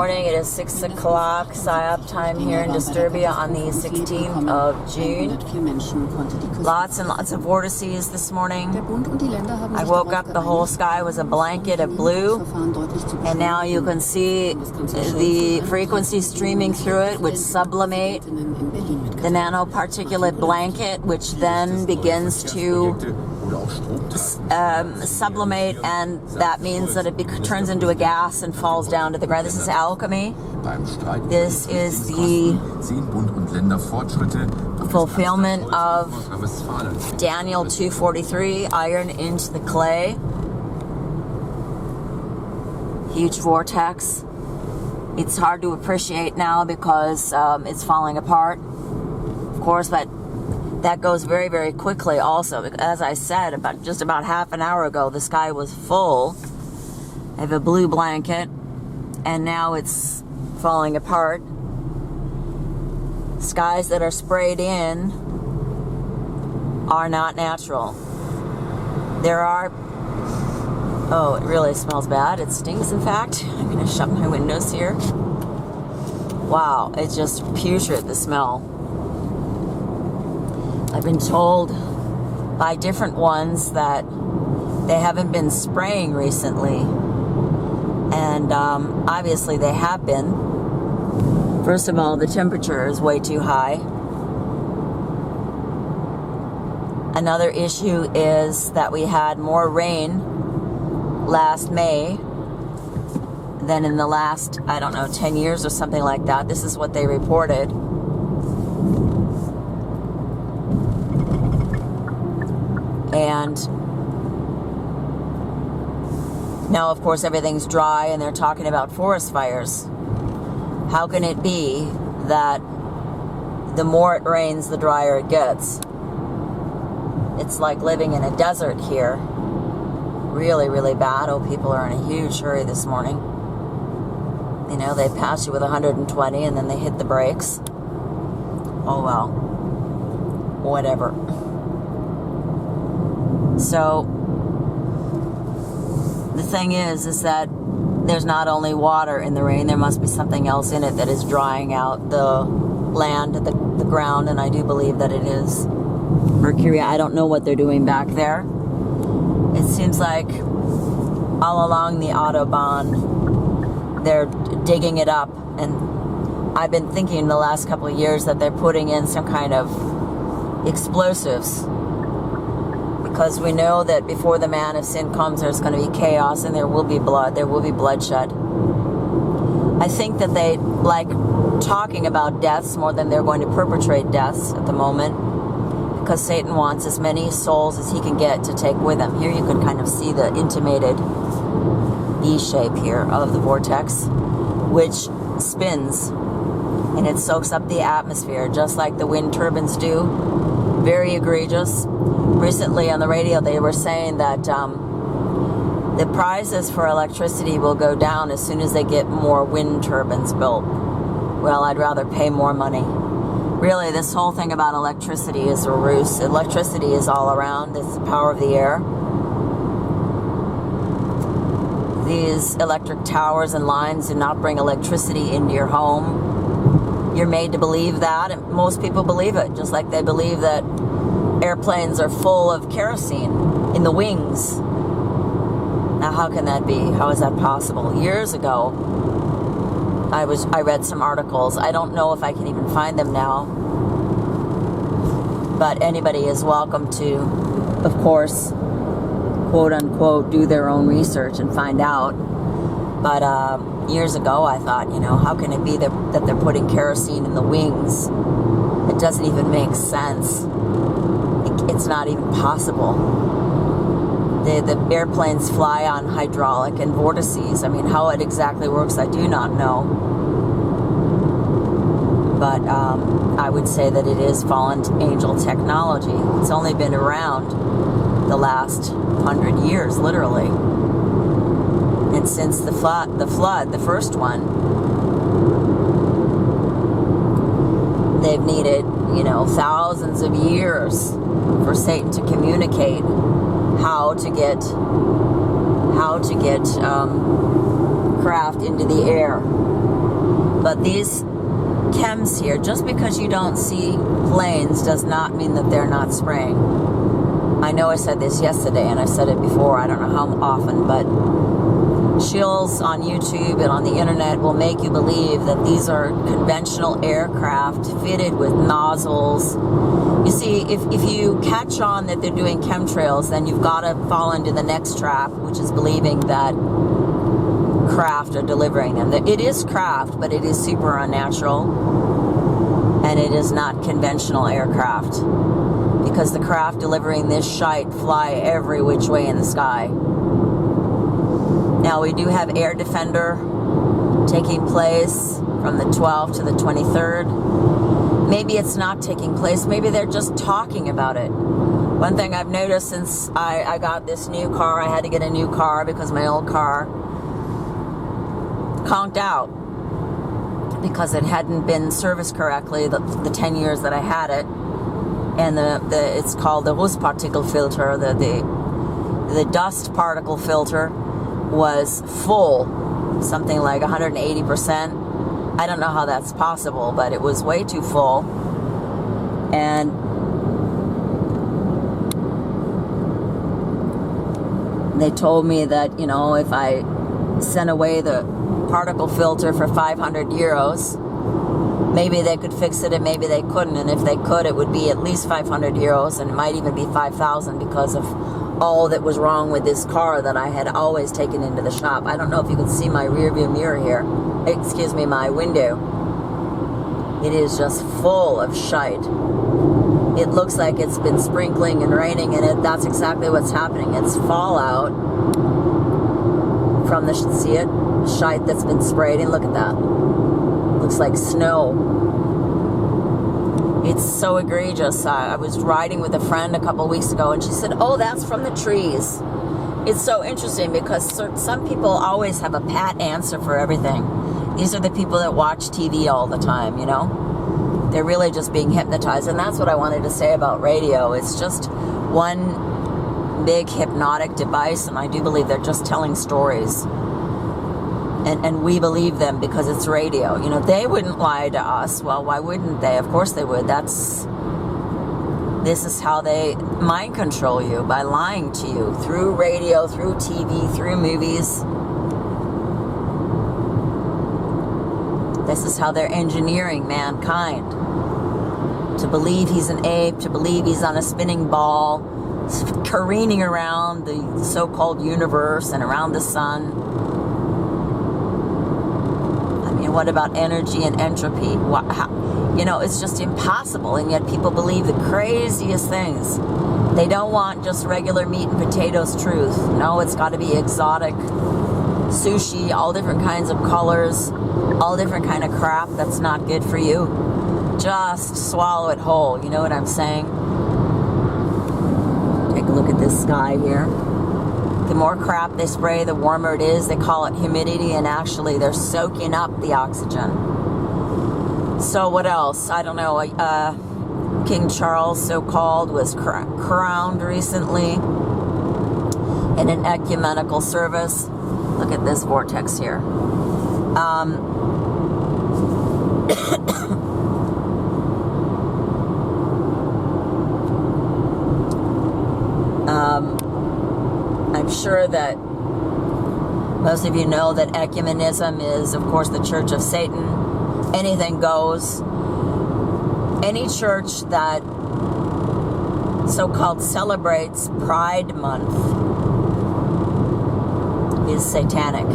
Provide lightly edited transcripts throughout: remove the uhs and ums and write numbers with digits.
morning. It is 6 o'clock PSYOP time here in Disturbia on the 16th of June. Lots and lots of vortices this morning. I woke up, the whole sky was a blanket of blue, and now you can see the frequency streaming through it, which sublimate the nanoparticulate blanket, which then begins to sublimate, and that means that it turns into a gas and falls down to the ground. This is alchemy. This is the fulfillment of Daniel 2:43, iron into the clay. Huge vortex. It's hard to appreciate now because it's falling apart, of course, but that goes very, very quickly also. As I said, just about half an hour ago, the sky was full of a blue blanket, and now it's falling apart. Skies that are sprayed in are not natural. There are... Oh, it really smells bad. It stings, in fact. I'm going to shut my windows here. Wow, it's just putrid, the smell. I've been told by different ones that they haven't been spraying recently. And obviously they have been. First of all, the temperature is way too high. Another issue is that we had more rain last May than in the last, I don't know, 10 years or something like that. This is what they reported. And now, of course, everything's dry and they're talking about forest fires. How can it be that the more it rains, the drier it gets? It's like living in a desert here. Really, really bad. Oh, people are in a huge hurry this morning. You know, they pass you with 120 and then they hit the brakes. Oh, well. Whatever. So, the thing is that there's not only water in the rain, there must be something else in it that is drying out the land, the ground, and I do believe that it is mercury. I don't know what they're doing back there. It seems like all along the Autobahn, they're digging it up, and I've been thinking the last couple of years that they're putting in some kind of explosives, because we know that before the man of sin comes, there's going to be chaos and there will be blood, there will be bloodshed. I think that they like talking about deaths more than they're going to perpetrate deaths at the moment, because Satan wants as many souls as he can get to take with him. Here you can kind of see the intimated E shape here of the vortex, which spins and it soaks up the atmosphere just like the wind turbines do. Very egregious. Recently on the radio they were saying that the prices for electricity will go down as soon as they get more wind turbines built. Well, I'd rather pay more money. Really, this whole thing about electricity is a ruse. Electricity is all around. It's the power of the air. These electric towers and lines do not bring electricity into your home. You're made to believe that, and most people believe it, just like they believe that airplanes are full of kerosene in the wings. Now, how can that be? How is that possible? Years ago, I read some articles. I don't know if I can even find them now. But anybody is welcome to, of course, quote unquote, do their own research and find out. But years ago I thought, you know, how can it be that they're putting kerosene in the wings? It doesn't even make sense. It's not even possible. The airplanes fly on hydraulic and vortices. I mean, how it exactly works, I do not know. But I would say that it is fallen angel technology. It's only been around the last 100 years, literally. And since the flood, the first one, they've needed, you know, thousands of years for Satan to communicate how to get craft into the air. But these chems here, just because you don't see planes does not mean that they're not spraying. I know I said this yesterday, and I've said it before, I don't know how often, but shills on YouTube and on the internet will make you believe that these are conventional aircraft fitted with nozzles. You see, if you catch on that they're doing chemtrails, then you've got to fall into the next trap, which is believing that craft are delivering them. It is craft, but it is super unnatural, and it is not conventional aircraft, because the craft delivering this shite fly every which way in the sky. Now, we do have Air Defender taking place from the 12th to the 23rd. Maybe it's not taking place. Maybe they're just talking about it. One thing I've noticed since I got this new car, I had to get a new car because my old car conked out because it hadn't been serviced correctly the 10 years that I had it. And it's called the Rußpartikel filter, the dust particle filter was full, something like 180%. I don't know how that's possible, but it was way too full. And they told me that, you know, if I sent away the particle filter for 500 euros, maybe they could fix it and maybe they couldn't. And if they could, it would be at least 500 euros, and it might even be 5,000 because of all that was wrong with this car that I had always taken into the shop. I don't know if you can see my rear view mirror here. Excuse me, my window. It is just full of shite. It looks like it's been sprinkling and raining, and that's exactly what's happening. It's fallout from the, see it? Shite that's been sprayed, and look at that. Looks like snow. It's so egregious. I was riding with a friend a couple weeks ago, and she said, oh, that's from the trees. It's so interesting because some people always have a pat answer for everything. These are the people that watch TV all the time, you know? They're really just being hypnotized, and that's what I wanted to say about radio. It's just one big hypnotic device, and I do believe they're just telling stories. And we believe them because it's radio. You know, they wouldn't lie to us. Well, why wouldn't they? Of course they would. This is how they mind control you, by lying to you through radio, through TV, through movies. This is how they're engineering mankind to believe he's an ape, to believe he's on a spinning ball, careening around the so-called universe and around the sun. What about energy and entropy? You know, it's just impossible, and yet people believe the craziest things. They don't want just regular meat and potatoes truth. No, it's got to be exotic sushi, all different kinds of colors, all different kind of crap that's not good for you. Just swallow it whole. You know what I'm saying? Take a look at this sky here. The more crap they spray, the warmer it is. They call it humidity, and actually they're soaking up the oxygen. So what else? I don't know. King Charles, so-called, was crowned recently in an ecumenical service. Look at this vortex here. I'm sure that most of you know that ecumenism is, of course, the church of Satan. Anything goes. Any church that so-called celebrates Pride Month is satanic.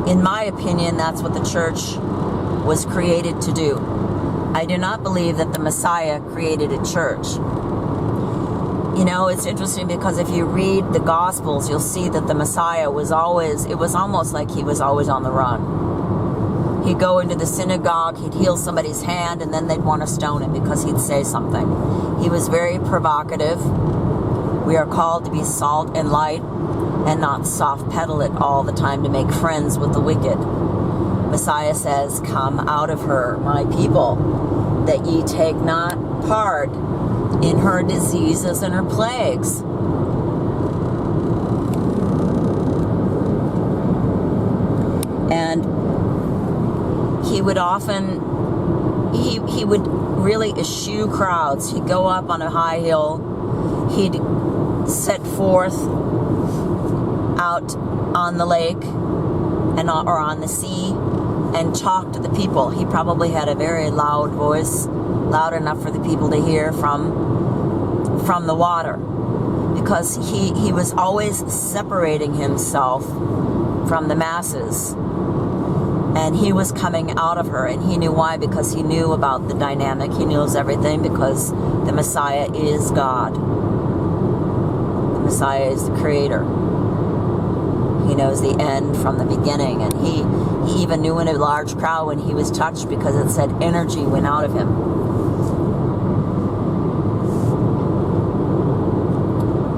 In my opinion, that's what the church was created to do. I do not believe that the Messiah created a church. You know, it's interesting because if you read the Gospels, you'll see that the Messiah was always, it was almost like he was always on the run. He'd go into the synagogue, he'd heal somebody's hand, and then they'd want to stone him because he'd say something. He was very provocative. We are called to be salt and light and not soft pedal it all the time to make friends with the wicked. Messiah says, come out of her, my people, that ye take not part in her diseases and her plagues. And he would often, he would really eschew crowds. He'd go up on a high hill. He'd set forth out on the lake or on the sea and talk to the people. He probably had a very loud voice, loud enough for the people to hear from the water, because he was always separating himself from the masses, and he was coming out of her, and he knew why, because he knew about the dynamic. He knows everything, because the Messiah is God. The Messiah is the creator. He knows the end from the beginning, and he even knew in a large crowd when he was touched, because it said energy went out of him.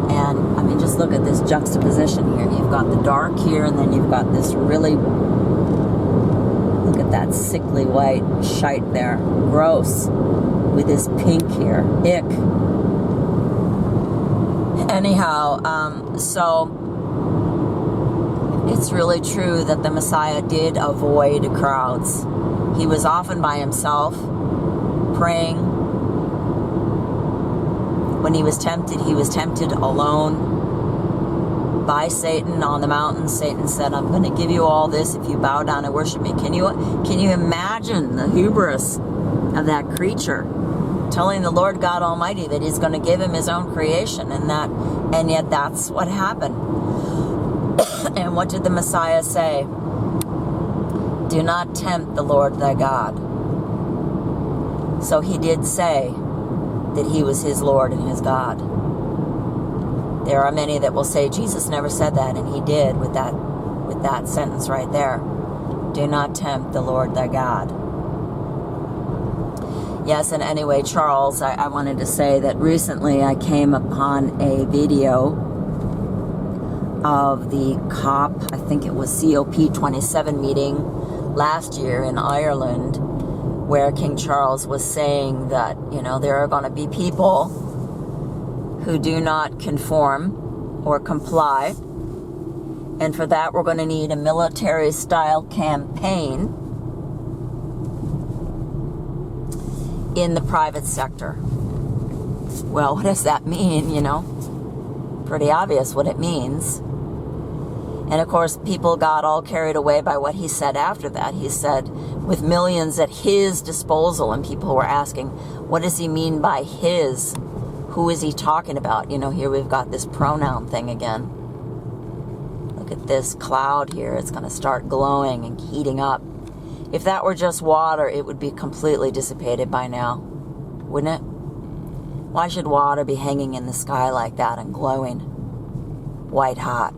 And I mean, just look at this juxtaposition here. You've got the dark here, and then you've got this really, look at that sickly white shyte there, gross, with this pink here, ick. Anyhow, so it's really true that the Messiah did avoid crowds. He was often by himself, praying. When he was tempted alone by Satan on the mountain. Satan said, I'm going to give you all this if you bow down and worship me. Can you imagine the hubris of that creature telling the Lord God Almighty that he's going to give him his own creation, and yet that's what happened. And what did the Messiah say? Do not tempt the Lord thy God. So he did say that he was his Lord and his God. There are many that will say Jesus never said that, and he did with that sentence right there. Do not tempt the Lord thy God. Yes, and anyway, Charles, I wanted to say that recently I came upon a video of the COP, I think it was COP27 meeting last year in Ireland, where King Charles was saying that, there are going to be people who do not conform or comply, and for that we're going to need a military-style campaign in the private sector. Well, what does that mean, Pretty obvious what it means. And of course, people got all carried away by what he said after that. He said, with millions at his disposal, and people were asking, what does he mean by his? Who is he talking about? Here we've got this pronoun thing again. Look at this cloud here. It's going to start glowing and heating up. If that were just water, it would be completely dissipated by now, wouldn't it? Why should water be hanging in the sky like that and glowing white hot?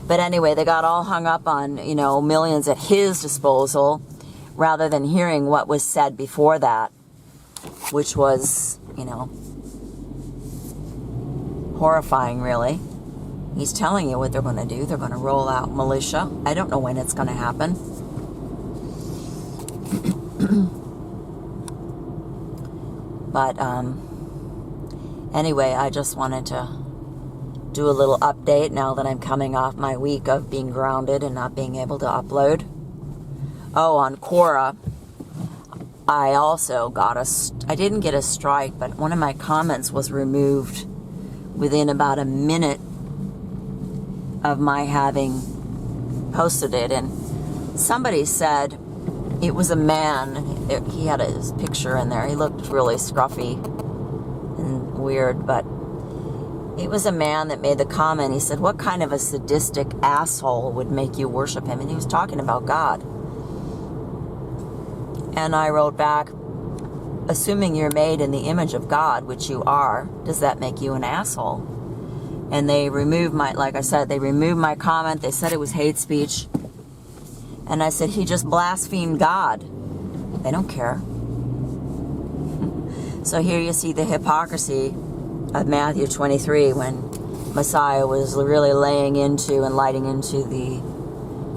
But anyway, they got all hung up on, millions at his disposal, rather than hearing what was said before that, which was, horrifying, really. He's telling you what they're going to do. They're going to roll out militia. I don't know when it's going to happen. But anyway, I just wanted to do a little update now that I'm coming off my week of being grounded and not being able to upload. Oh, on Quora, I also got I didn't get a strike, but one of my comments was removed within about a minute of my having posted it. And somebody said it was a man. He had his picture in there. He looked really scruffy and weird, but it was a man that made the comment. He said, what kind of a sadistic asshole would make you worship him? And he was talking about God. And I wrote back, assuming you're made in the image of God, which you are, does that make you an asshole? And they removed like I said, they removed my comment. They said it was hate speech. And I said, he just blasphemed God. They don't care. So here you see the hypocrisy of Matthew 23, when Messiah was really laying into and lighting into the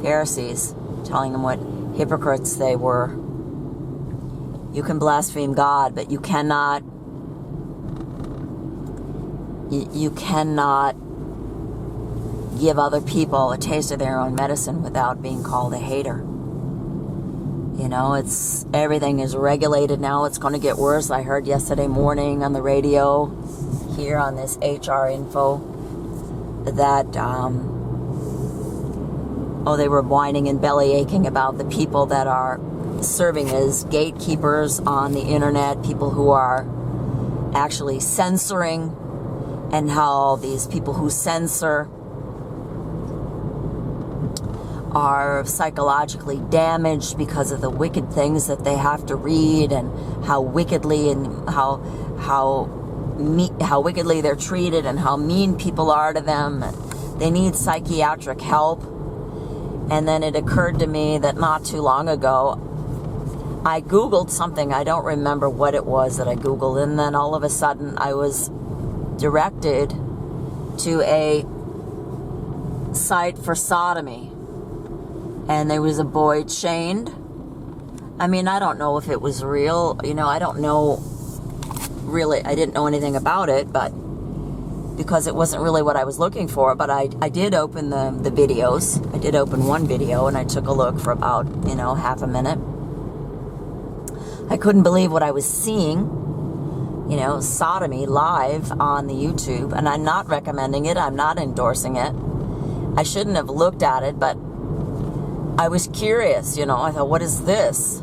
Pharisees, telling them what hypocrites they were. You can blaspheme God, but you cannot give other people a taste of their own medicine without being called a hater. You know, everything is regulated now. It's going to get worse. I heard yesterday morning on the radio here on this HR info that, they were whining and belly aching about the people that are serving as gatekeepers on the internet, people who are actually censoring, and how these people who censor are psychologically damaged because of the wicked things that they have to read, and how wickedly and how wickedly they're treated, and how mean people are to them. They need psychiatric help. And then it occurred to me that not too long ago, I Googled something. I don't remember what it was that I Googled, and then all of a sudden I was directed to a site for sodomy. And there was a boy chained. I mean, I don't know if it was real. You know, I don't know really. I didn't know anything about it, but because it wasn't really what I was looking for. But I did open the videos. I did open one video, and I took a look for about, half a minute. I couldn't believe what I was seeing. Sodomy live on the YouTube. And I'm not recommending it. I'm not endorsing it. I shouldn't have looked at it, but I was curious, I thought, what is this?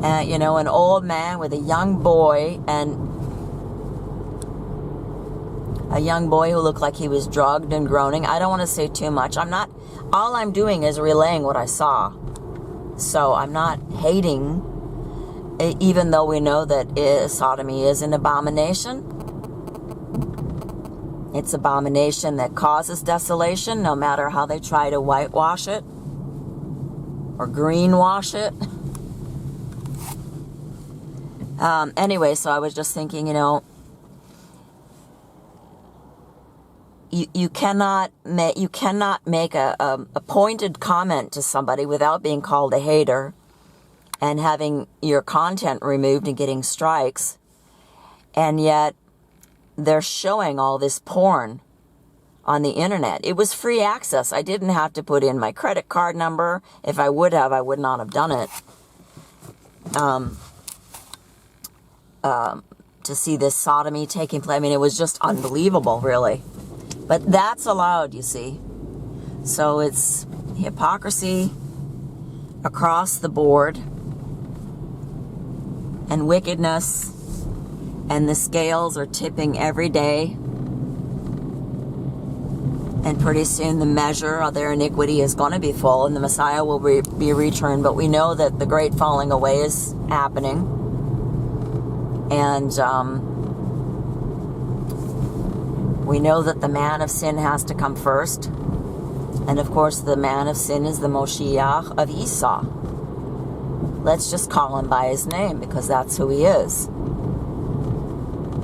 An old man with a young boy, and a young boy who looked like he was drugged and groaning. I don't want to say too much. All I'm doing is relaying what I saw. So I'm not hating, even though we know that sodomy is an abomination. It's an abomination that causes desolation, no matter how they try to whitewash it or greenwash it. Anyway, so I was just thinking, you cannot make a pointed comment to somebody without being called a hater and having your content removed and getting strikes, and yet they're showing all this porn on the internet. It was free access. I didn't have to put in my credit card number. If I would have, I would not have done it. To see this sodomy taking place. I mean, it was just unbelievable, really. But that's allowed, you see. So it's hypocrisy across the board, and wickedness, and the scales are tipping every day. And pretty soon the measure of their iniquity is going to be full, and the Messiah will be returned. But we know that the great falling away is happening. And we know that the man of sin has to come first. And of course, the man of sin is the Moshiach of Esau. Let's just call him by his name, because that's who he is.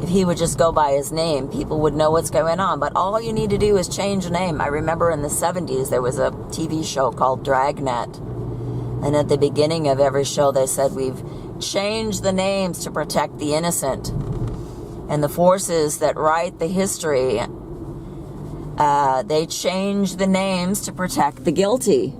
If he would just go by his name, people would know what's going on. But all you need to do is change the name. I remember in the 70s, there was a TV show called Dragnet. And at the beginning of every show, they said, we've changed the names to protect the innocent. And the forces that write the history, they change the names to protect the guilty.